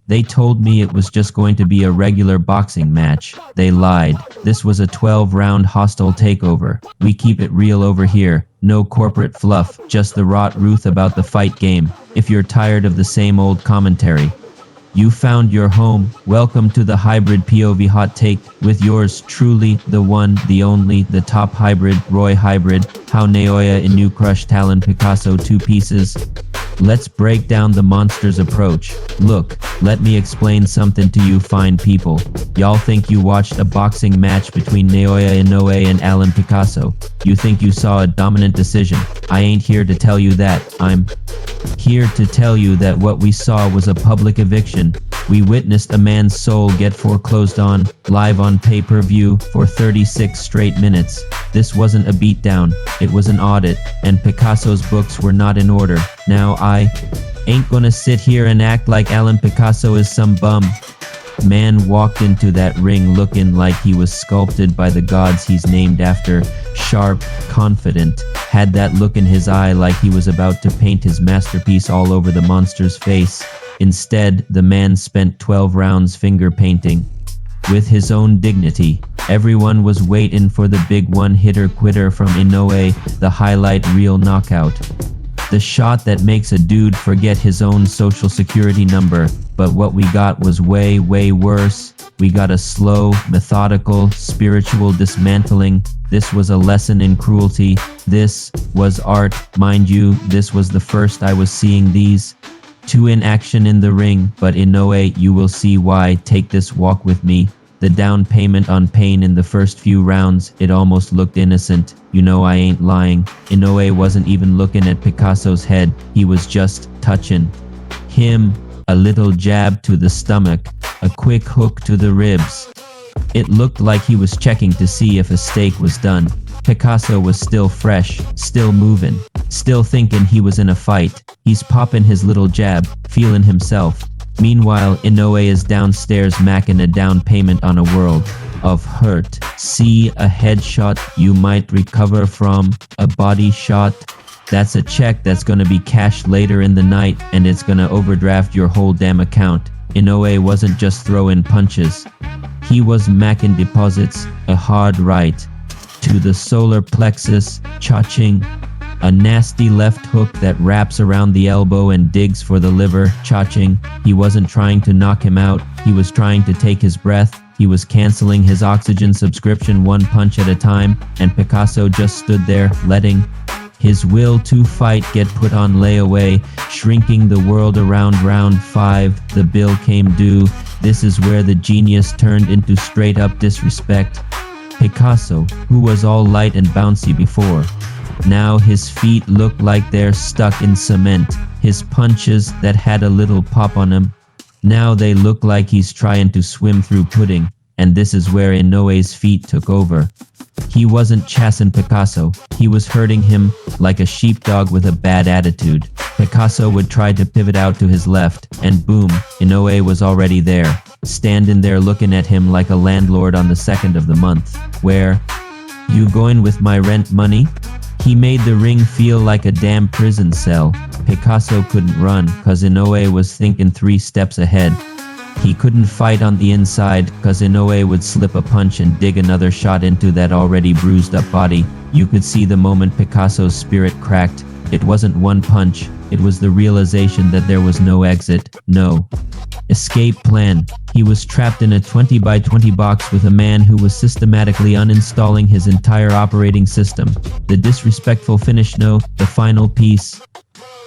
They told me it was just going to be a regular boxing match. They lied. This was a 12-round hostile takeover. We keep it real over here. No corporate fluff, just the raw truth about the fight game. If you're tired of the same old commentary, you found your home. Welcome to the Hybrid POV Hot Take with yours truly, the one, the only, the top hybrid, Roy Hybrid. How Naoya Inoue crushed Talon Picasso 2 pieces. Let's break down the monster's approach. Look, let me explain something to you fine people. Y'all think you watched a boxing match between Naoya Inoue and Alan Picasso. You think you saw a dominant decision. I ain't here to tell you that. I'm here to tell you that what we saw was a public eviction. We witnessed a man's soul get foreclosed on, live on pay-per-view, for 36 straight minutes. This wasn't a beatdown, it was an audit, and Picasso's books were not in order. Now I ain't gonna sit here and act like Alan Picasso is some bum. Man walked into that ring looking like he was sculpted by the gods he's named after. Sharp, confident, had that look in his eye like he was about to paint his masterpiece all over the monster's face. Instead, the man spent 12 rounds finger painting. With his own dignity, everyone was waiting for the big one-hitter-quitter from Inoue, the highlight reel knockout. The shot that makes a dude forget his own social security number. But what we got was way, way worse. We got a slow, methodical, spiritual dismantling. This was a lesson in cruelty. This was art. Mind you, this was the first I was seeing these two in action in the ring, but Inoue, you will see why. Take this walk with me. The down payment on pain in the first few rounds, it almost looked innocent. You know I ain't lying. Inoue wasn't even looking at Picasso's head, he was just touching him. A little jab to the stomach, a quick hook to the ribs. It looked like he was checking to see if a steak was done. Picasso was still fresh, still moving, still thinking he was in a fight. He's popping his little jab, feeling himself. Meanwhile, Inoue is downstairs macking a down payment on a world of hurt. See, a headshot you might recover from, a body shot. That's a check that's gonna be cashed later in the night, and it's gonna overdraft your whole damn account. Inoue wasn't just throwing punches. He was macking deposits, a hard right to the solar plexus, cha-ching. A nasty left hook that wraps around the elbow and digs for the liver, cha-ching. He wasn't trying to knock him out, he was trying to take his breath. He was canceling his oxygen subscription one punch at a time, and Picasso just stood there, letting his will to fight get put on layaway, shrinking the world around round 5. The bill came due. This is where the genius turned into straight up disrespect. Picasso, who was all light and bouncy before, now his feet look like they're stuck in cement. His punches that had a little pop on them, now they look like he's trying to swim through pudding. And this is where Inoue's feet took over. He wasn't chasing Picasso, he was hurting him like a sheepdog with a bad attitude. Picasso would try to pivot out to his left, and boom, Inoue was already there, standing there looking at him like a landlord on the 2nd of the month. Where? You going with my rent money? He made the ring feel like a damn prison cell. Picasso couldn't run, cause Inoue was thinking 3 steps ahead. He couldn't fight on the inside, cause Inoue would slip a punch and dig another shot into that already bruised up body. You could see the moment Picasso's spirit cracked. It wasn't one punch, it was the realization that there was no exit, no escape plan. He was trapped in a 20 by 20 box with a man who was systematically uninstalling his entire operating system. The disrespectful finish note, the final piece.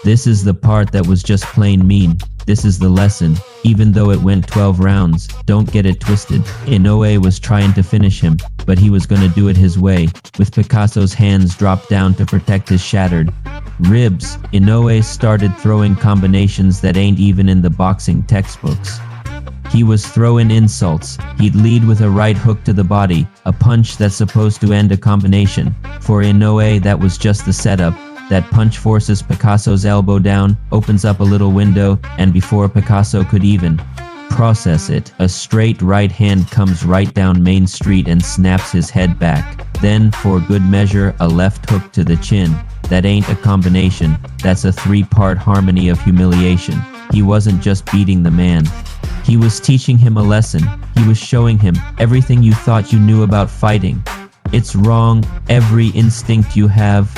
This is the part that was just plain mean. This is the lesson. Even though it went 12 rounds, don't get it twisted. Inoue was trying to finish him, but he was gonna do it his way, with Picasso's hands dropped down to protect his shattered ribs. Inoue started throwing combinations that ain't even in the boxing textbooks. He was throwing insults. He'd lead with a right hook to the body, a punch that's supposed to end a combination. For Inoue, that was just the setup. That punch forces Picasso's elbow down, opens up a little window, and before Picasso could even process it, a straight right hand comes right down Main Street and snaps his head back. Then, for good measure, a left hook to the chin. That ain't a combination, that's a 3-part harmony of humiliation. He wasn't just beating the man. He was teaching him a lesson. He was showing him everything you thought you knew about fighting. It's wrong, every instinct you have.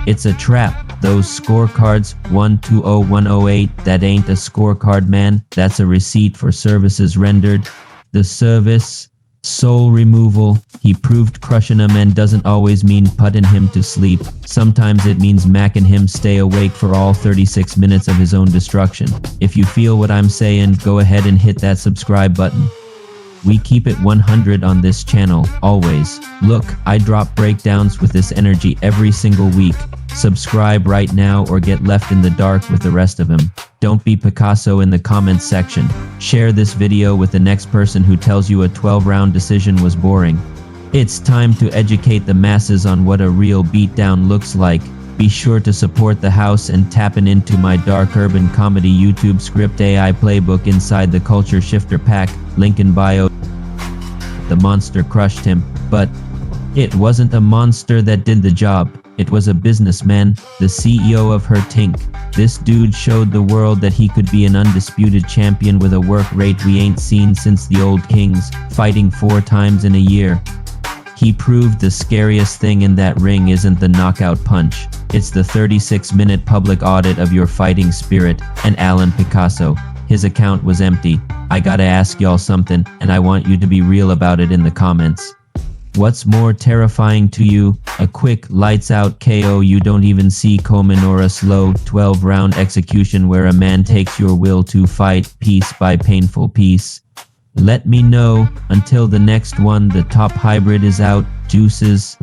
It's a trap. Those scorecards, 120108, that ain't a scorecard, man. That's a receipt for services rendered. The service, soul removal. He proved crushing him and doesn't always mean putting him to sleep. Sometimes it means macking him stay awake for all 36 minutes of his own destruction. If you feel what I'm saying, go ahead and hit that subscribe button. We keep it 100 on this channel, always. Look, I drop breakdowns with this energy every single week. Subscribe right now or get left in the dark with the rest of them. Don't be Picasso in the comments section. Share this video with the next person who tells you a 12-round decision was boring. It's time to educate the masses on what a real beatdown looks like. Be sure to support the house and tapping into my dark urban comedy YouTube script AI playbook inside the Culture Shifter pack, link in bio. The monster crushed him, but it wasn't a monster that did the job. It was a businessman, the CEO of her Tink. This dude showed the world that he could be an undisputed champion with a work rate we ain't seen since the old kings, fighting 4 times in a year. He proved the scariest thing in that ring isn't the knockout punch. It's the 36-minute public audit of your fighting spirit. And Alan Picasso, his account was empty. I gotta ask y'all something, and I want you to be real about it in the comments. What's more terrifying to you? A quick lights-out KO you don't even see coming, or a slow 12-round execution where a man takes your will to fight piece by painful piece? Let me know. Until the next one, the top hybrid is out. Juices.